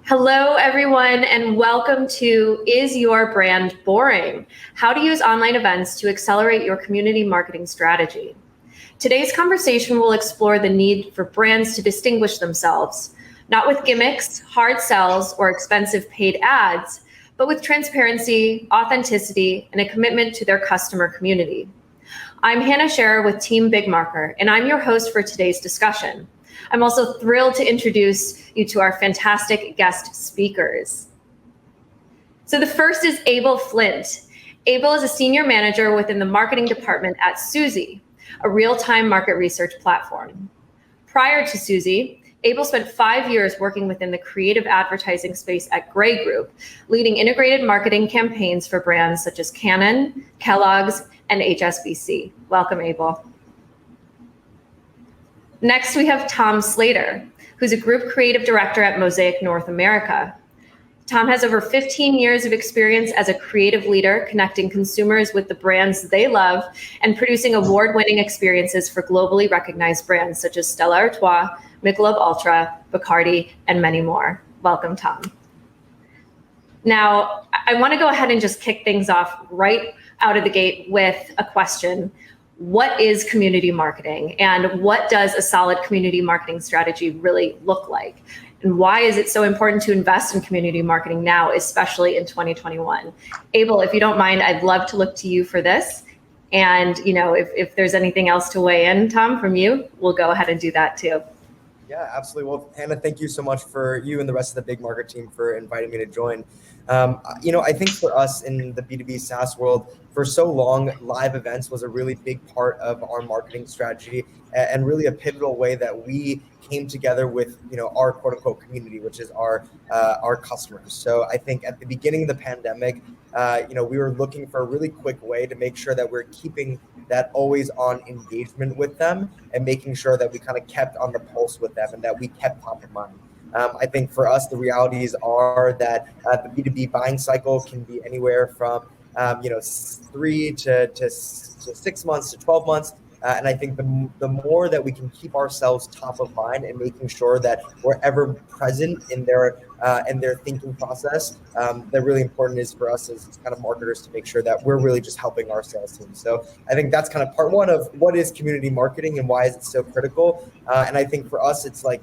Hello, everyone, and welcome to Is Your Brand Boring? How to use online events to accelerate your community marketing strategy. Today's conversation will explore the need for brands to distinguish themselves, not with gimmicks, hard sells, or expensive paid ads, but with transparency, authenticity, and a commitment to their customer community. I'm Hannah Scherer with Team BigMarker, and I'm your host for today's discussion. I'm also thrilled to introduce you to our fantastic guest speakers. So the first is Abel Flint. Abel is a senior manager within the marketing department at Suzy, a real-time market research platform. Prior to Suzy, Abel spent 5 years working within the creative advertising space at Grey Group, leading integrated marketing campaigns for brands such as Canon, Kellogg's, and HSBC. Welcome, Abel. Next, we have Tom Slater, who's a group creative director at Mosaic North America. Tom has over 15 years of experience as a creative leader, connecting consumers with the brands they love and producing award-winning experiences for globally recognized brands such as Stella Artois, Michelob Ultra, Bacardi, and many more. Welcome, Tom. Now, I want to go ahead and just kick things off right out of the gate with a question. What is community marketing, and what does a solid community marketing strategy really look like? And why is it so important to invest in community marketing now, especially in 2021? Abel, if you don't mind, I'd love to look to you for this. And if there's anything else to weigh in, Tom, from you, we'll go ahead and do that too. Yeah, absolutely. Well, Hannah, thank you so much for you and the rest of the BigMarker team for inviting me to join. I think for us in the B2B SaaS world, for so long, live events was a really big part of our marketing strategy and really a pivotal way that we came together with, our quote unquote community, which is our customers. So I think at the beginning of the pandemic, we were looking for a really quick way to make sure that we're keeping that always on engagement with them and making sure that we kind of kept on the pulse with them and that we kept top of mind. I think for us, the realities are that the B2B buying cycle can be anywhere from 3 to 6 months to 12 months. And I think the more that we can keep ourselves top of mind and making sure that we're ever present in their thinking process, that really important is for us as kind of marketers to make sure that we're really just helping our sales team. So I think that's kind of part one of what is community marketing and why is it so critical. And I think for us, it's like,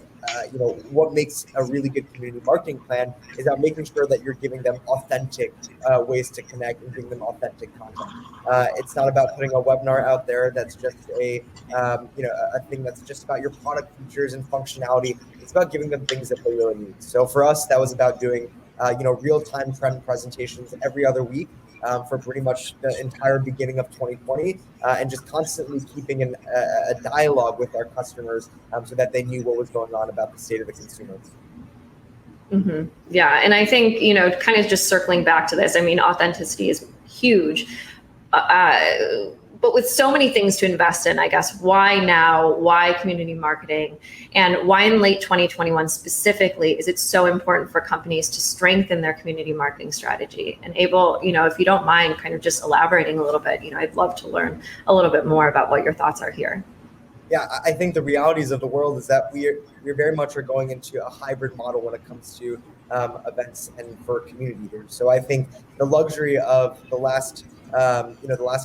what makes a really good community marketing plan is about making sure that you're giving them authentic ways to connect and giving them authentic content. It's not about putting a webinar out there that's just a thing that's just about your product features and functionality. It's about giving them things that they really need. So for us, that was about doing real-time trend presentations every other week for pretty much the entire beginning of 2020, and just constantly keeping a dialogue with our customers so that they knew what was going on about the state of the consumer. Mm-hmm. Yeah, and I think, kind of just circling back to this, authenticity is huge. But with so many things to invest in, I guess, why now? Why community marketing? And why in late 2021 specifically is it so important for companies to strengthen their community marketing strategy? And Abel, if you don't mind kind of just elaborating a little bit, I'd love to learn a little bit more about what your thoughts are here. Yeah, I think the realities of the world is that we're very much are going into a hybrid model when it comes to events and for community leaders. So I think the luxury of the last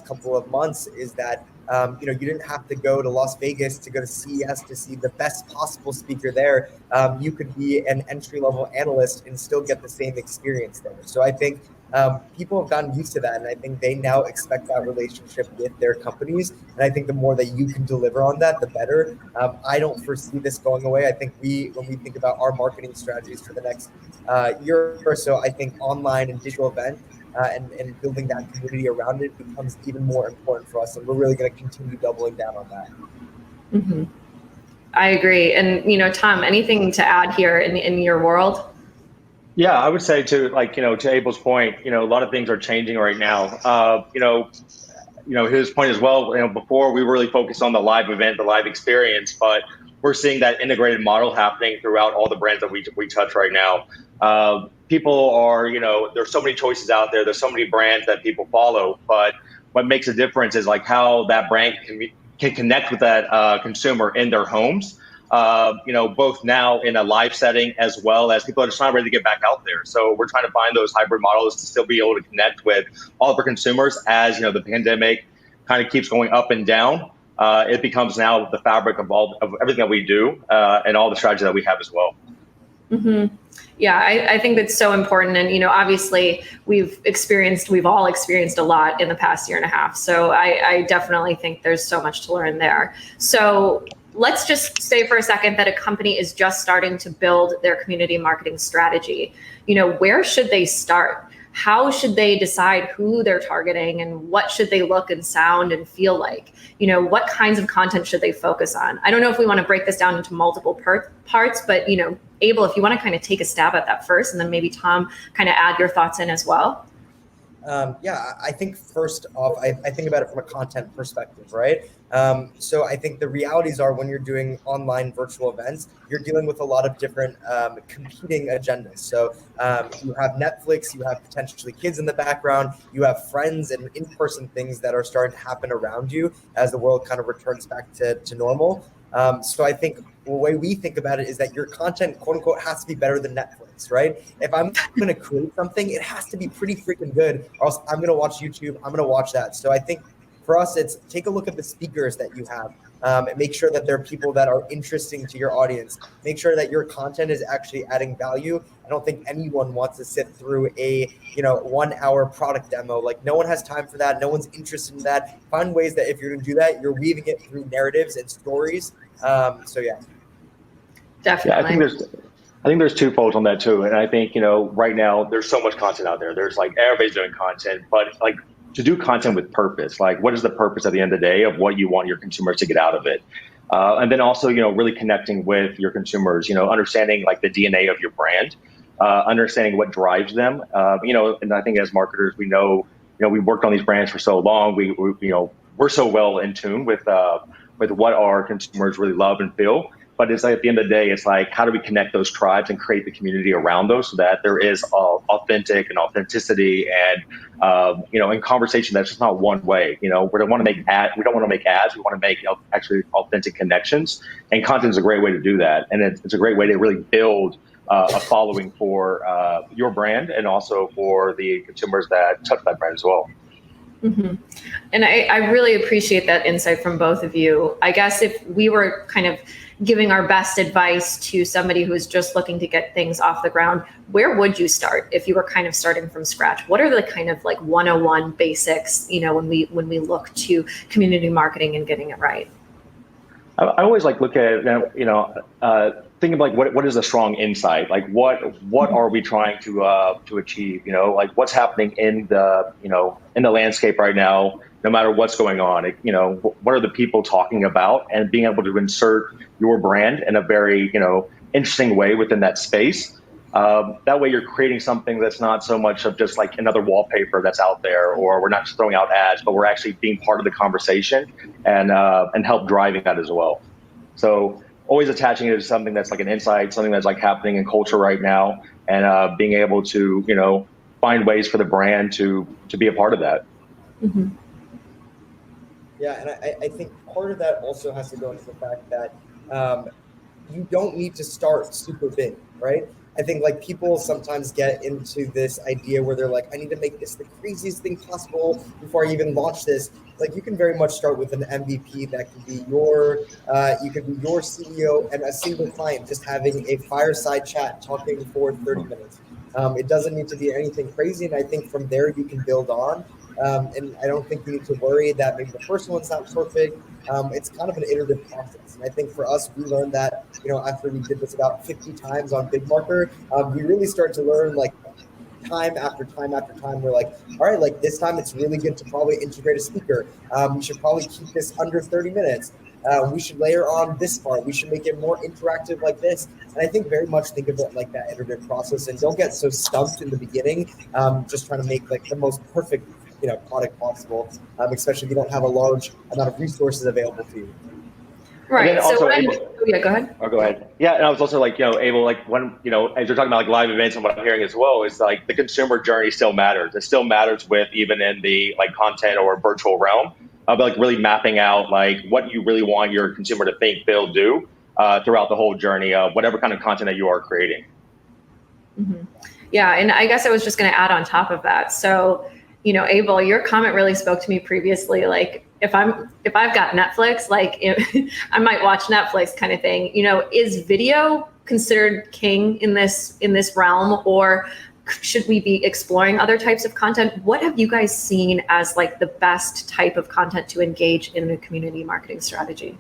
couple of months is that you didn't have to go to Las Vegas to go to CES to see the best possible speaker there. You could be an entry-level analyst and still get the same experience there. So I think people have gotten used to that, and I think they now expect that relationship with their companies. And I think the more that you can deliver on that, the better. I don't foresee this going away. I think when we think about our marketing strategies for the next year or so, I think online and digital events and building that community around it becomes even more important for us. And we're really going to continue doubling down on that. Mm-hmm. I agree. And, Tom, anything to add here in your world? Yeah, I would say to Abel's point, a lot of things are changing right now. His point as well, before we were really focused on the live event, the live experience, but we're seeing that integrated model happening throughout all the brands that we touch right now. People are, there's so many choices out there. There's so many brands that people follow, but what makes a difference is like how that brand can connect with that consumer in their homes. both now in a live setting as well as people are just not ready to get back out there. So we're trying to find those hybrid models to still be able to connect with all of our consumers as, the pandemic kind of keeps going up and down. It becomes now the fabric of everything that we do and all the strategy that we have as well. Mm-hmm. Yeah, I think that's so important. And, obviously we've all experienced a lot in the past year and a half. So I definitely think there's so much to learn there. So let's just say for a second that a company is just starting to build their community marketing strategy. Where should they start? How should they decide who they're targeting and what should they look and sound and feel like? What kinds of content should they focus on? I don't know if we want to break this down into multiple parts, but, Abel, if you want to kind of take a stab at that first, and then maybe Tom kind of add your thoughts in as well. I think first off, I think about it from a content perspective, right? So I think the realities are when you're doing online virtual events, you're dealing with a lot of different competing agendas. So you have Netflix, you have potentially kids in the background, you have friends and in-person things that are starting to happen around you as the world kind of returns back to normal. So I think the way we think about it is that your content, quote unquote, has to be better than Netflix, right? If I'm going to create something, it has to be pretty freaking good, or else I'm going to watch YouTube, I'm going to watch that. So I think for us, it's take a look at the speakers that you have. And make sure that they're people that are interesting to your audience. Make sure that your content is actually adding value. I don't think anyone wants to sit through a 1 hour product demo. Like, no one has time for that. No one's interested in that. Find ways that if you're going to do that, you're weaving it through narratives and stories. So yeah. Definitely. Yeah, I think there's twofold on that too. And I think, right now there's so much content out there. There's everybody's doing content, but to do content with purpose, what is the purpose at the end of the day of what you want your consumers to get out of it? And then also, really connecting with your consumers, understanding the DNA of your brand, understanding what drives them. And I think as marketers, we know, we've worked on these brands for so long. We're so well in tune with what our consumers really love and feel. But it's at the end of the day, it's how do we connect those tribes and create the community around those so that there is authentic and authenticity and, in conversation that's just not one way. We don't want to make ads. We want to make actually authentic connections. And content is a great way to do that. And it's a great way to really build a following for your brand and also for the consumers that touch that brand as well. Mm-hmm. And I really appreciate that insight from both of you. I guess if we were kind of giving our best advice to somebody who's just looking to get things off the ground, where would you start if you were kind of starting from scratch? What are the kind of 101 basics, when we look to community marketing and getting it right? I always look at thinking what is a strong insight? What are we trying to achieve? What's happening in the landscape right now, no matter what's going on. What are the people talking about, and being able to insert your brand in a very interesting way within that space. That way, you're creating something that's not so much of just another wallpaper that's out there, or we're not just throwing out ads, but we're actually being part of the conversation and help driving that as well. So always attaching it to something that's an insight, something that's happening in culture right now, and being able to find ways for the brand to be a part of that. Mm-hmm. Yeah, and I think part of that also has to go into the fact that you don't need to start super big, right? I think people sometimes get into this idea where they're I need to make this the craziest thing possible before I even launch this. You can very much start with an MVP that could be your CEO and a single client just having a fireside chat talking for 30 minutes. It doesn't need to be anything crazy, and I think from there you can build on. And I don't think you need to worry that maybe the first one's not perfect. It's kind of an iterative process. And I think for us, we learned that, after we did this about 50 times on BigMarker, we really start to learn time after time after time. We're all right, this time it's really good to probably integrate a speaker. We should probably keep this under 30 minutes. We should layer on this part. We should make it more interactive like this. And I think very much think of it like that iterative process, and don't get so stumped in the beginning, just trying to make the most perfect product possible, especially if you don't have a large amount of resources available to you. Right. So yeah, go ahead. Oh, go ahead. Yeah, and I was also Abel, when as you're talking about live events, and what I'm hearing as well is the consumer journey still matters. It still matters with even in the content or virtual realm, but really mapping out what you really want your consumer to think, feel, do. throughout the whole journey of whatever kind of content that you are creating. Mm-hmm. Yeah, and I guess I was just going to add on top of that. So, Abel, your comment really spoke to me previously. Like, if I've got Netflix, like I might watch Netflix kind of thing. Is video considered king in this realm, or should we be exploring other types of content? What have you guys seen as like the best type of content to engage in a community marketing strategy?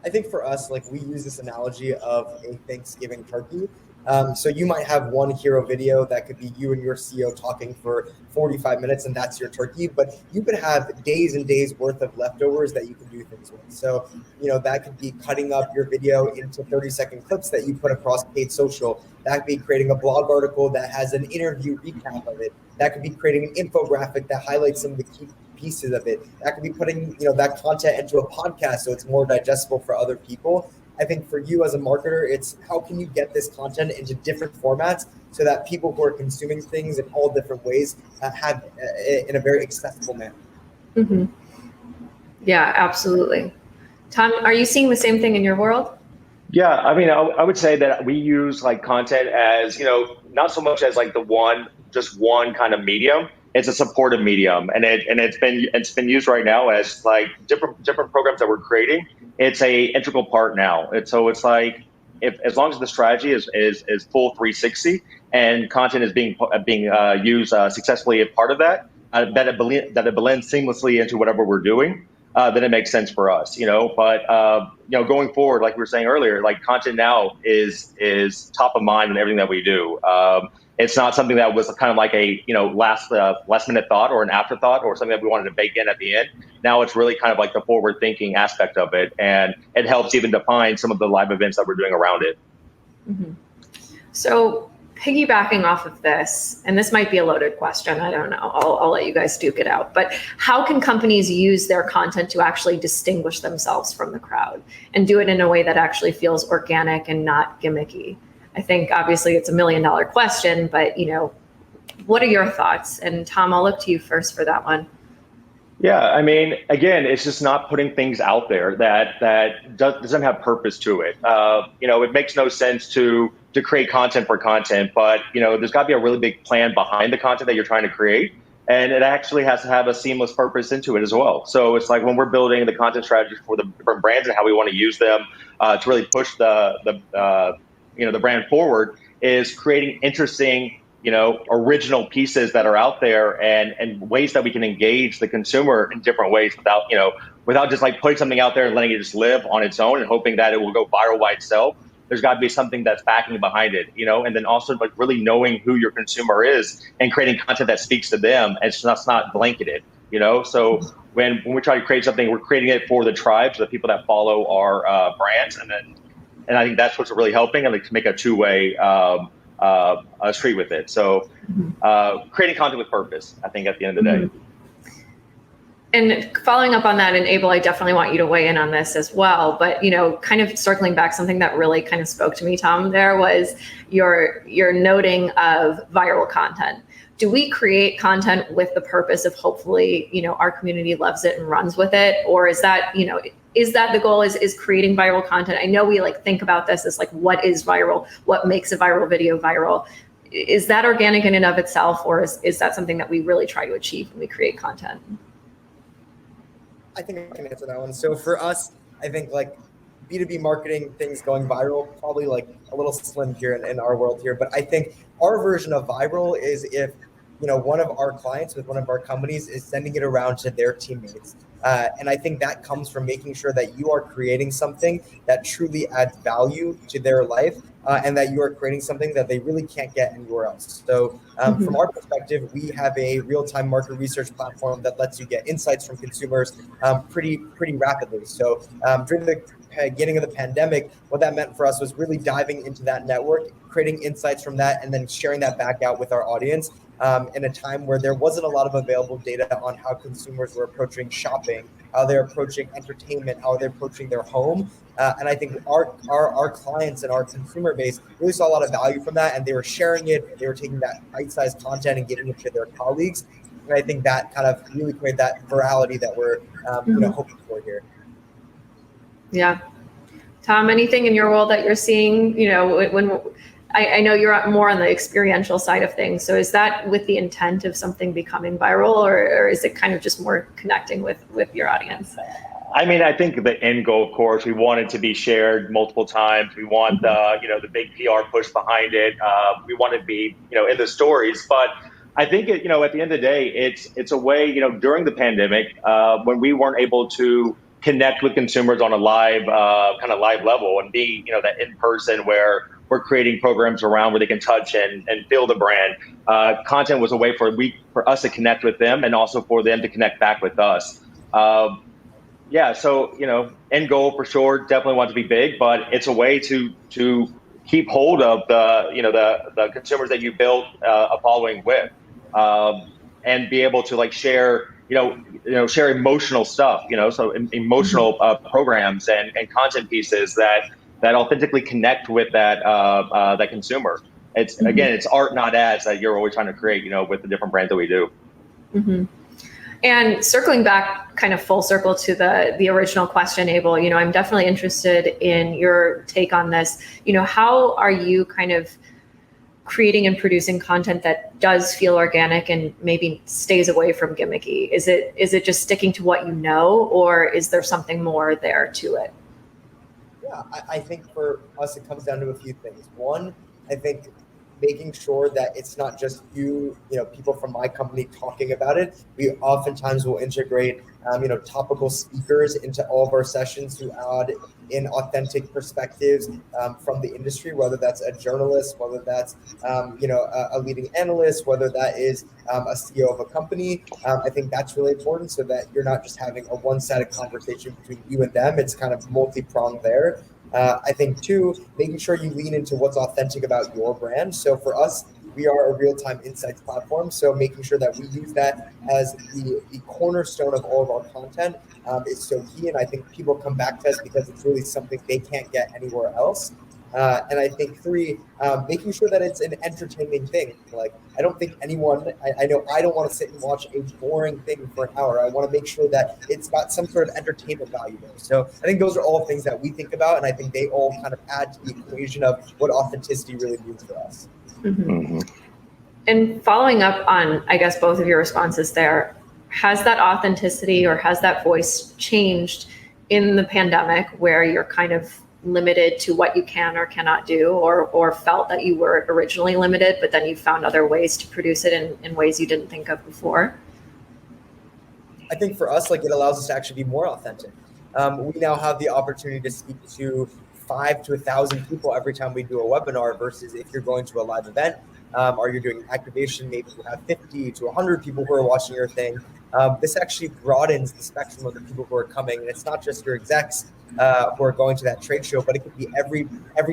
I think for us, like we use this analogy of a Thanksgiving turkey. So you might have one hero video that could be you and your CEO talking for 45 minutes, and that's your turkey. But you could have days and days worth of leftovers that you can do things with. So, that could be cutting up your video into 30-second clips that you put across paid social. That could be creating a blog article that has an interview recap of it. That could be creating an infographic that highlights some of the key pieces of it. That could be putting, that content into a podcast so it's more digestible for other people. I think for you as a marketer, it's how can you get this content into different formats so that people who are consuming things in all different ways have it in a very accessible manner. Mm-hmm. Yeah, absolutely. Tom, are you seeing the same thing in your world? Yeah, I mean, I would say that we use like content as, not so much as like just one kind of medium. It's a supportive medium, and it's been used right now as like different programs that we're creating. It's a integral part now. It's like as long as the strategy is full 360 and content is being used successfully as part of that, that it blends seamlessly into whatever we're doing. Then it makes sense for us, But going forward, like we were saying earlier, like content now is top of mind in everything that we do. It's not something that was kind of like a last minute thought or an afterthought or something that we wanted to bake in at the end. Now it's really kind of like the forward thinking aspect of it, and it helps even define some of the live events that we're doing around it. Mm-hmm. So piggybacking off of this, and this might be a loaded question, I don't know, I'll let you guys duke it out, but how can companies use their content to actually distinguish themselves from the crowd and do it in a way that actually feels organic and not gimmicky? I think obviously it's $1 million question, but what are your thoughts? And Tom, I'll look to you first for that one. Yeah, I mean, again, it's just not putting things out there that doesn't have purpose to it. It makes no sense to create content for content, but there's got to be a really big plan behind the content that you're trying to create, and it actually has to have a seamless purpose into it as well. So it's like when we're building the content strategy for the different brands and how we want to use them to really push the brand forward, is creating interesting, original pieces that are out there and ways that we can engage the consumer in different ways without just like putting something out there and letting it just live on its own and hoping that it will go viral by itself. There's got to be something that's backing behind it, and then also like really knowing who your consumer is and creating content that speaks to them and it's not blanketed, So when we try to create something, we're creating it for the tribes, the people that follow our brands, and I think that's what's really helping, and like to make a two-way street with it. So creating content with purpose, I think, at the end of the day. And following up on that, and Abel, I definitely want you to weigh in on this as well. But kind of circling back, something that really kind of spoke to me, Tom, there was your noting of viral content. Do we create content with the purpose of hopefully, our community loves it and runs with it, or is that the goal? Is creating viral content? I know we think about this as what is viral, what makes a viral video viral. Is that organic in and of itself, or is that something that we really try to achieve when we create content? I think I can answer that one. So for us, I think B2B marketing things going viral, probably a little slim here in our world here. But I think our version of viral is if, one of our clients with one of our companies is sending it around to their teammates. And I think that comes from making sure that you are creating something that truly adds value to their life and that you are creating something that they really can't get anywhere else. So from our perspective, we have a real-time market research platform that lets you get insights from consumers pretty rapidly. So during the beginning of the pandemic, what that meant for us was really diving into that network, creating insights from that, and then sharing that back out with our audience in a time where there wasn't a lot of available data on how consumers were approaching shopping, how they're approaching entertainment, how they're approaching their home. And I think our clients and our consumer base really saw a lot of value from that, and they were sharing it. They were taking that bite-sized content and getting it to their colleagues. And I think that kind of really created that virality that we're hoping for here. Yeah. Tom, anything in your world that you're seeing, when I know you're more on the experiential side of things. So is that with the intent of something becoming viral, or is it kind of just more connecting with your audience? I mean, I think the end goal, of course, we want it to be shared multiple times. We want the big PR push behind it. We want it to be, in the stories. But I think at the end of the day, it's a way, during the pandemic, when we weren't able to connect with consumers on a live level and be, that in person where we're creating programs around where they can touch and feel the brand. Content was a way for us to connect with them and also for them to connect back with us. So, end goal for sure, definitely want to be big, but it's a way to keep hold of the consumers that you built a following with, and be able to share, share emotional stuff, so emotional programs and content pieces that authentically connect with that consumer. It's again, it's art, not ads, that you're always trying to create, with the different brands that we do. Mm-hmm. And circling back kind of full circle to the original question, Abel, I'm definitely interested in your take on this. How are you kind of creating and producing content that does feel organic and maybe stays away from gimmicky? Is it just sticking to what you know, or is there something more there to it? Yeah, I think for us, it comes down to a few things. One, I think making sure that it's not just people from my company talking about it. We oftentimes will integrate, topical speakers into all of our sessions to add in authentic perspectives from the industry, whether that's a journalist, whether that's, a leading analyst, whether that is a CEO of a company. I think that's really important so that you're not just having a one-sided conversation between you and them. It's kind of multi-pronged there. I think, two, making sure you lean into what's authentic about your brand. So for us, we are a real-time insights platform. So making sure that we use that as the cornerstone of all of our content is so key. And I think people come back to us because it's really something they can't get anywhere else. And I think, three, making sure that it's an entertaining thing. I don't think anyone, I know I don't want to sit and watch a boring thing for an hour. I want to make sure that it's got some sort of entertainment value there. So I think those are all things that we think about. And I think they all kind of add to the equation of what authenticity really means for us. Mm-hmm. Mm-hmm. And following up on, I guess, both of your responses there, has that authenticity or has that voice changed in the pandemic where you're kind of limited to what you can or cannot do, or felt that you were originally limited, but then you found other ways to produce it in ways you didn't think of before? I think for us, it allows us to actually be more authentic. We now have the opportunity to speak to 5 to 1,000 people every time we do a webinar versus if you're going to a live event or you're doing activation, maybe you have 50 to 100 people who are watching your thing. This actually broadens the spectrum of the people who are coming. And it's not just your execs who are going to that trade show, but it could be every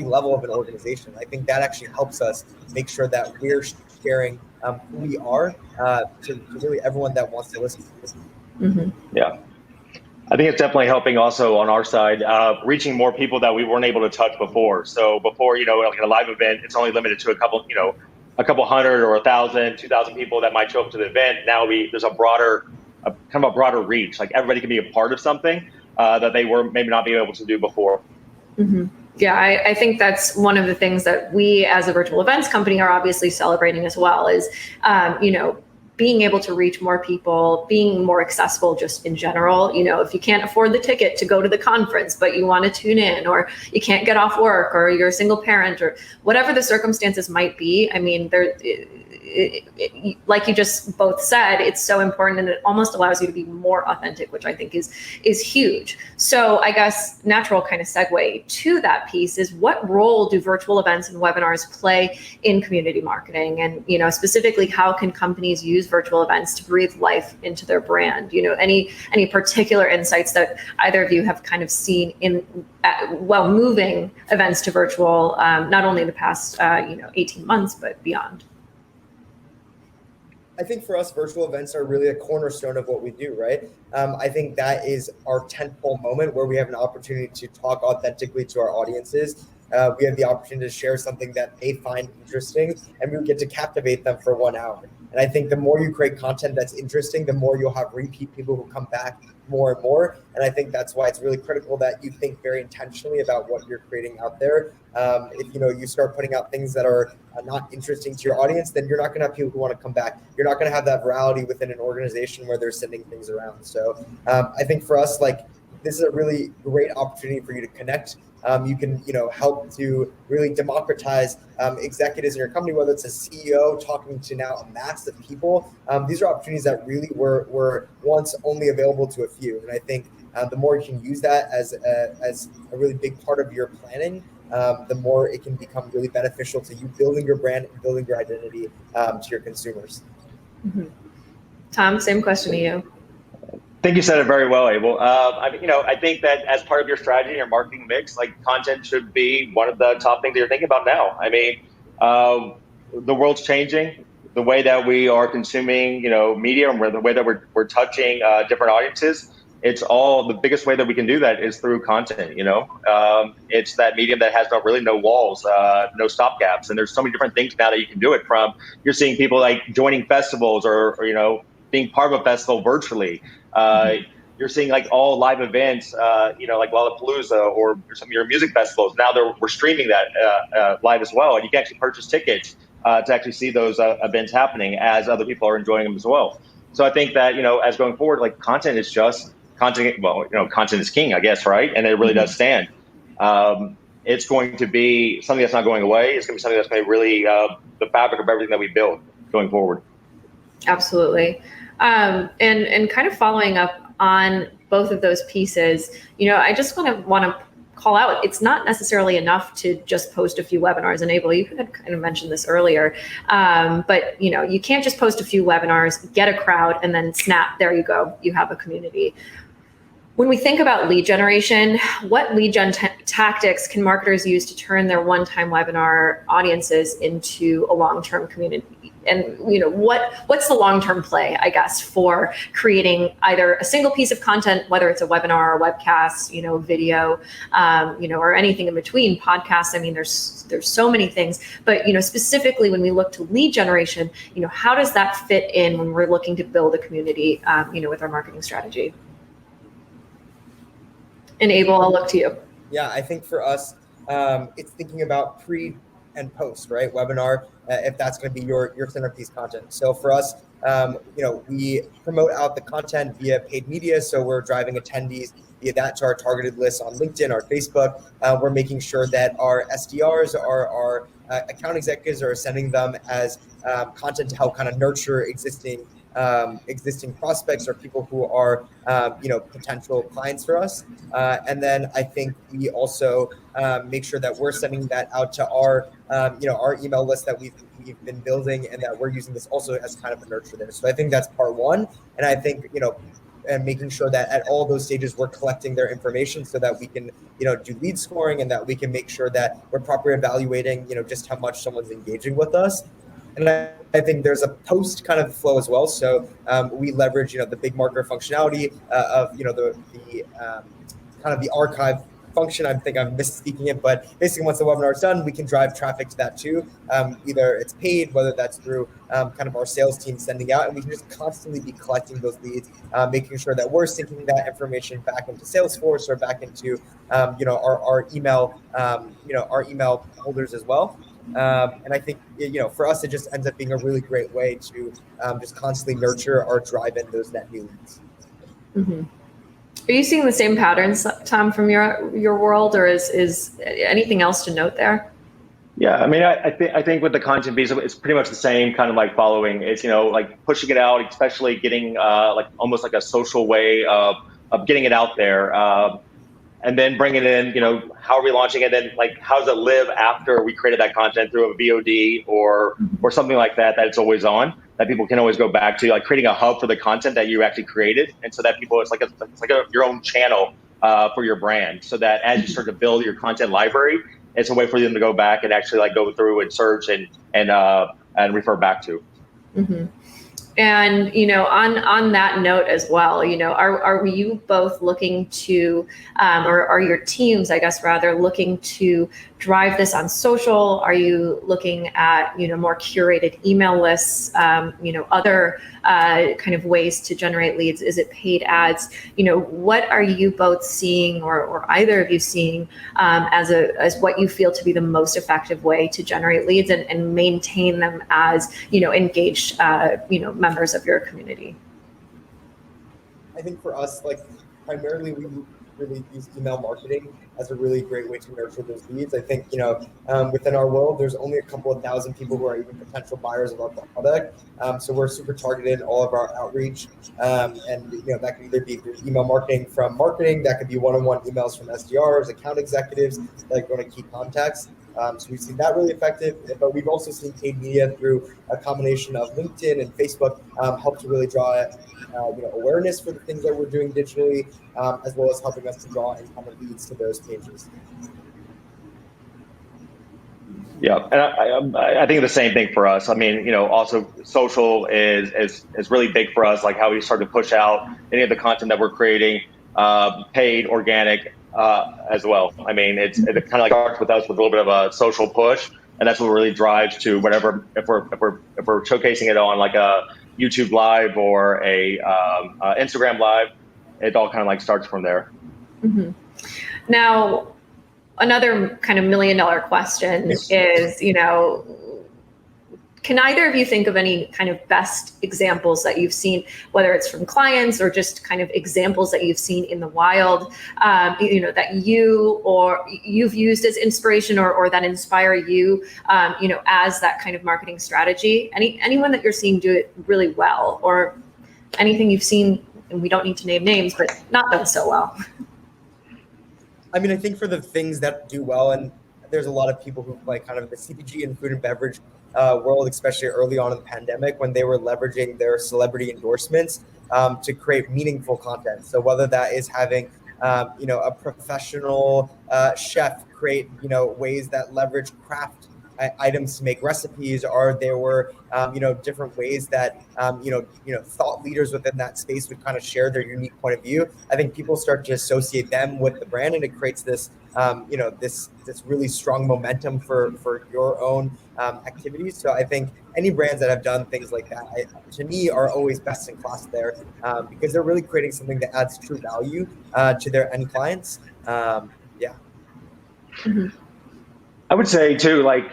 level of an organization. I think that actually helps us make sure that we're sharing who we are to really everyone that wants to listen to us. Mm-hmm. Yeah. I think it's definitely helping also on our side, reaching more people that we weren't able to touch before. So before, in a live event, it's only limited to a couple hundred or 1,000, 2,000 people that might show up to the event. Now there's a broader reach. Everybody can be a part of something that they were maybe not being able to do before. Mm-hmm. Yeah, I think that's one of the things that we as a virtual events company are obviously celebrating as well is, being able to reach more people, being more accessible just in general. If you can't afford the ticket to go to the conference, but you want to tune in, or you can't get off work, or you're a single parent, or whatever the circumstances might be. I mean, like you just both said, it's so important, and it almost allows you to be more authentic, which I think is huge. So I guess natural kind of segue to that piece is, what role do virtual events and webinars play in community marketing? And, specifically, how can companies use virtual events to breathe life into their brand? Any particular insights that either of you have kind of seen moving events to virtual, not only in the past 18 months, but beyond? I think for us, virtual events are really a cornerstone of what we do, right? I think that is our tentpole moment where we have an opportunity to talk authentically to our audiences. We have the opportunity to share something that they find interesting, and we get to captivate them for 1 hour. And I think the more you create content that's interesting, the more you'll have repeat people who come back more and more. And I think that's why it's really critical that you think very intentionally about what you're creating out there. If you start putting out things that are not interesting to your audience, then you're not going to have people who want to come back. You're not going to have that virality within an organization where they're sending things around. So I think for us, like, this is a really great opportunity for you to connect. You can, help to really democratize executives in your company, whether it's a CEO talking to now a mass of people. These are opportunities that really were once only available to a few. And I think the more you can use that as a really big part of your planning, the more it can become really beneficial to you building your brand and building your identity to your consumers. Mm-hmm. Tom, same question to you. I think you said it very well, Abel. I think that as part of your strategy and your marketing mix, like, content should be one of the top things that you're thinking about now. I mean, the world's changing. The way that we are consuming, media, and the way that we're touching different audiences, it's all, the biggest way that we can do that is through content. It's that medium that has no walls, no stopgaps, and there's so many different things now that you can do it from. You're seeing people like joining festivals or being part of a festival virtually. You're seeing like all live events, like Lollapalooza or some of your music festivals. Now we're streaming that live as well, and you can actually purchase tickets to actually see those events happening as other people are enjoying them as well. So I think that as going forward, like, content is just content. Well, content is king, I guess, right? And it really does stand. It's going to be something that's not going away. It's going to be something that's going to be really the fabric of everything that we build going forward. Absolutely. And kind of following up on both of those pieces, I just want to call out, it's not necessarily enough to just post a few webinars. And Abel, you had kind of mentioned this earlier, but you can't just post a few webinars, get a crowd, and then snap, there you go, you have a community. When we think about lead generation, what lead gen tactics can marketers use to turn their one-time webinar audiences into a long-term community? And what's the long-term play, I guess, for creating either a single piece of content, whether it's a webinar or webcast, video, or anything in between, podcasts. I mean, there's so many things, but specifically when we look to lead generation, how does that fit in when we're looking to build a community, with our marketing strategy? And Abel, I'll look to you. Yeah, I think for us, it's thinking about pre and post, right? Webinar, if that's going to be your centerpiece content. So for us, we promote out the content via paid media. So we're driving attendees via that to our targeted list on LinkedIn, our Facebook. We're making sure that our SDRs, our account executives, are sending them as content to help kind of nurture existing prospects or people who are potential clients for us. And then I think we also make sure that we're sending that out to our email list that we've been building, and that we're using this also as kind of a nurture there. So I think that's part one. And I think and making sure that at all those stages we're collecting their information so that we can do lead scoring, and that we can make sure that we're properly evaluating just how much someone's engaging with us. And I think there's a post kind of flow as well. So we leverage, the BigMarker functionality of, the kind of the archive function. I think I'm misspeaking it, but basically once the webinar is done, we can drive traffic to that too. Either it's paid, whether that's through kind of our sales team sending out, and we can just constantly be collecting those leads, making sure that we're syncing that information back into Salesforce or back into, our email, our email holders as well. And I think, for us, it just ends up being a really great way to just constantly nurture or drive in those net new leads. Mm-hmm. Are you seeing the same patterns, Tom, from your world, or is anything else to note there? Yeah, I mean, I think with the content piece, it's pretty much the same kind of like following. It's like pushing it out, especially getting like almost like a social way of getting it out there. And then bringing it in, how are we launching it? And like, how does it live after we created that content through a VOD or something like that it's always on, that people can always go back to, like creating a hub for the content that you actually created. And so that people, it's like your own channel for your brand. So that as you start to build your content library, it's a way for them to go back and actually like go through and search and refer back to. Mm-hmm. And, on that note as well, are you both looking to, or are your teams, I guess, rather looking to drive this on social? Are you looking at, more curated email lists, other kind of ways to generate leads? Is it paid ads? What are you both seeing, or either of you seeing, as what you feel to be the most effective way to generate leads and maintain them as, engaged, members of your community? I think for us, like primarily we really use email marketing as a really great way to nurture those leads. I think, within our world, there's only a couple of thousand people who are even potential buyers of our product. So we're super targeted in all of our outreach. And, that can either be through email marketing from marketing, that could be one-on-one emails from SDRs, account executives, like going to key contacts. So we've seen that really effective, but we've also seen paid media through a combination of LinkedIn and Facebook help to really draw awareness for the things that we're doing digitally, as well as helping us to draw in kind of leads to those pages. Yeah, and I think the same thing for us. I mean, also social is really big for us, like how we start to push out any of the content that we're creating, paid, organic, as well. I mean, it kind of like starts with us with a little bit of a social push, and that's what really drives to whatever. If we're showcasing it on like a YouTube Live or a Instagram Live, it all kind of like starts from there. Mm-hmm. Now, another kind of $1 million question is, can either of you think of any kind of best examples that you've seen, whether it's from clients or just kind of examples that you've seen in the wild, that you've used as inspiration or that inspire you, as that kind of marketing strategy? Anyone that you're seeing do it really well, or anything you've seen, and we don't need to name names, but not done so well? I mean, I think for the things that do well, and there's a lot of people who play kind of the CPG and food and beverage world, especially early on in the pandemic, when they were leveraging their celebrity endorsements to create meaningful content. So whether that is having, a professional chef create, ways that leverage craft items to make recipes, or there were, different ways that, thought leaders within that space would kind of share their unique point of view. I think people start to associate them with the brand, and it creates this, this really strong momentum for your own activities. So I think any brands that have done things like that, to me, are always best in class there, because they're really creating something that adds true value to their end clients. Yeah. Mm-hmm. I would say too, like,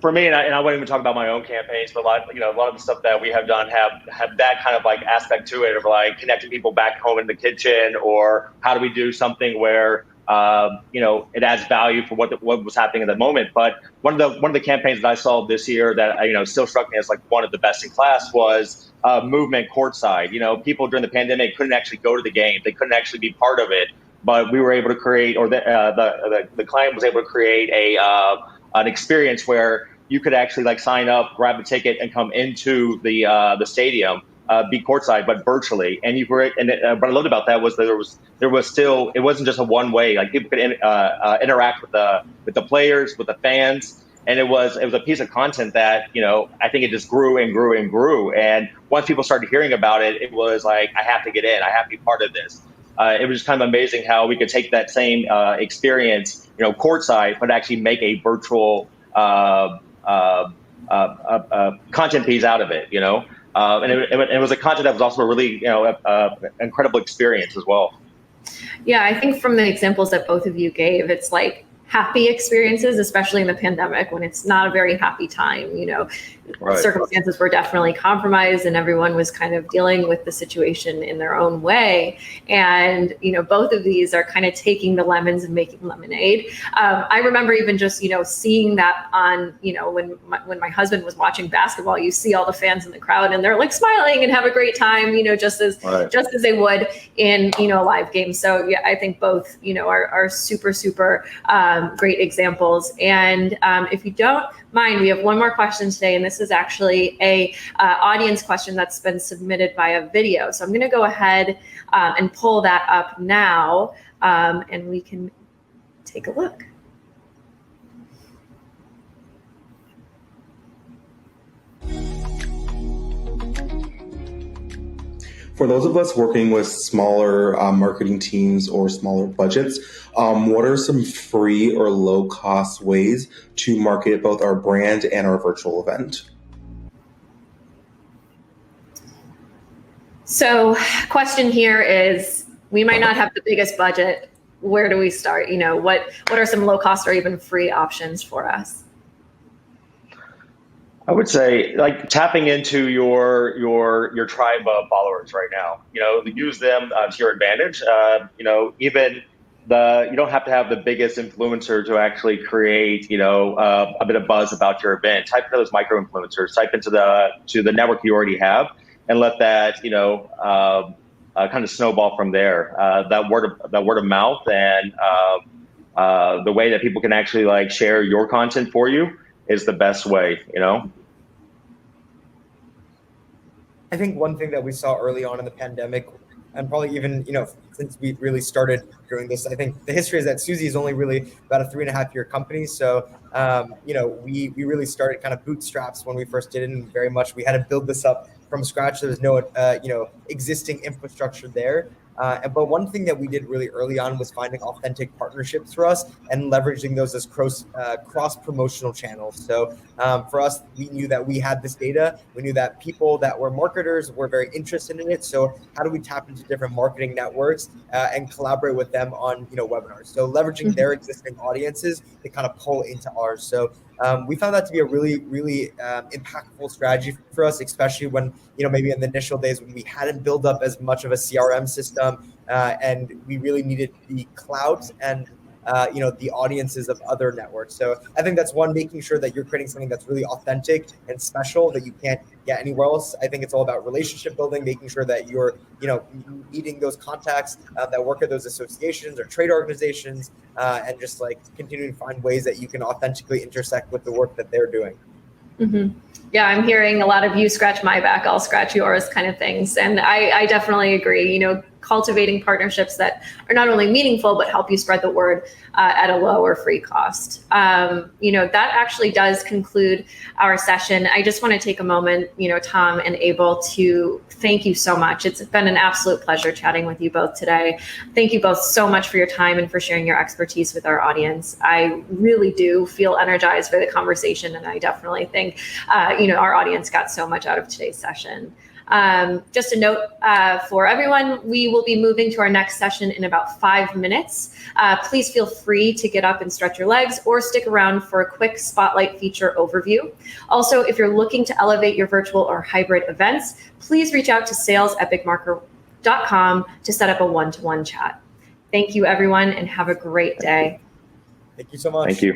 for me, and I won't even talk about my own campaigns, but a lot of the stuff that we have done have that kind of like aspect to it, of like connecting people back home in the kitchen, or how do we do something where it adds value for what was happening at the moment. But one of the campaigns that I saw this year that still struck me as like one of the best in class was movement courtside. People during the pandemic couldn't actually go to the game; they couldn't actually be part of it. But we were able to create, or the client was able to create an experience where you could actually like sign up, grab a ticket, and come into the stadium, be courtside, but virtually. And what I loved about that was that there was still, it wasn't just a one way. Like people could interact with the players, with the fans. And it was a piece of content that, I think it just grew and grew and grew. And once people started hearing about it, it was like, I have to get in. I have to be part of this. It was just kind of amazing how we could take that same experience, courtside, but actually make a virtual content piece out of it, and it was a content that was also a really, incredible experience as well. Yeah, I think from the examples that both of you gave, it's like happy experiences, especially in the pandemic when it's not a very happy time. Right. Circumstances were definitely compromised and everyone was kind of dealing with the situation in their own way. And, both of these are kind of taking the lemons and making lemonade. I remember even just, seeing that on, when my husband was watching basketball, you see all the fans in the crowd and they're like smiling and have a great time, just as they would in, a live game. So yeah, I think both, are super, super great examples. And if you don't mind, we have one more question today, and this is actually a audience question that's been submitted via video. So I'm going to go ahead and pull that up now, and we can take a look. For those of us working with smaller marketing teams or smaller budgets, what are some free or low-cost ways to market both our brand and our virtual event? So question here is, we might not have the biggest budget. Where do we start? What are some low cost or even free options for us? I would say like tapping into your tribe of followers right now. Use them to your advantage. Even you don't have to have the biggest influencer to actually create a bit of buzz about your event. Type into those micro influencers. Type into the network you already have, and let that kind of snowball from there. That word of mouth and the way that people can actually like share your content for you is the best way, I think one thing that we saw early on in the pandemic, and probably even, since we really started doing this, I think the history is that Suzy is only really about a 3.5-year company. So, we really started kind of bootstraps when we first did it, and very much we had to build this up from scratch. There was no, existing infrastructure there. But one thing that we did really early on was finding authentic partnerships for us and leveraging those as cross-promotional channels. So for us, we knew that we had this data. We knew that people that were marketers were very interested in it. So how do we tap into different marketing networks and collaborate with them on webinars? So leveraging their existing audiences to kind of pull into ours. So we found that to be a really, really impactful strategy for us, especially when, maybe in the initial days when we hadn't built up as much of a CRM system and we really needed the clout and, the audiences of other networks. So I think that's one, making sure that you're creating something that's really authentic and special that you can't get anywhere else. I think it's all about relationship building, making sure that you're, meeting those contacts that work at those associations or trade organizations, and just like continuing to find ways that you can authentically intersect with the work that they're doing. Mm-hmm. Yeah, I'm hearing a lot of you scratch my back, I'll scratch yours kind of things. And I definitely agree, cultivating partnerships that are not only meaningful, but help you spread the word at a low or free cost. That actually does conclude our session. I just want to take a moment, Tom and Abel, to thank you so much. It's been an absolute pleasure chatting with you both today. Thank you both so much for your time and for sharing your expertise with our audience. I really do feel energized by the conversation, and I definitely think, our audience got so much out of today's session. Just a note for everyone, we will be moving to our next session in about 5 minutes. Please feel free to get up and stretch your legs or stick around for a quick spotlight feature overview. Also, if you're looking to elevate your virtual or hybrid events, please reach out to sales@bigmarker.com to set up a one-to-one chat. Thank you, everyone, and have a great day. Thank you so much. Thank you.